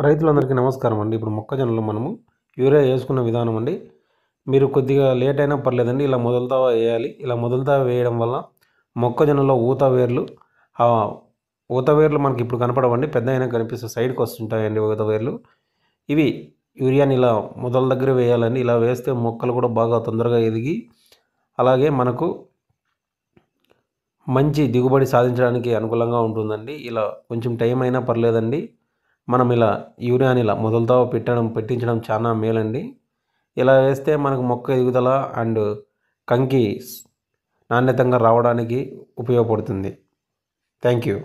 రైతులందరికీ నమస్కారం అండి. ఇప్పుడు మొక్కజొన్నలో మనము యూరియా వేసుకున్న విధానం అండి. మీరు కొద్దిగా లేట్ అయినా పర్లేదండి. ఇలా మొదలుతా వేయాలి. ఇలా మొదలుతా వేయడం వల్ల మొక్కజొన్నలో ఊత వేర్లు మనకి ఇప్పుడు కనపడవండి. పెద్ద అయినా కనిపిస్తాయి. సైడ్కి వస్తుంటాయండి ఊత వేర్లు. ఇవి యూరియాని ఇలా మొదల దగ్గర వేయాలండి. ఇలా వేస్తే మొక్కలు కూడా బాగా తొందరగా ఎదిగి అలాగే మనకు మంచి దిగుబడి సాధించడానికి అనుకూలంగా ఉంటుందండి. ఇలా కొంచెం టైం అయినా పర్లేదండి. మనం ఇలా యూరియాని ఇలా మొదలుతో పెట్టించడం చాలా మేలండి. ఇలా వేస్తే మనకు మొక్క ఎదుగుదల అండ్ కంకి నాణ్యతంగా రావడానికి ఉపయోగపడుతుంది. Thank you.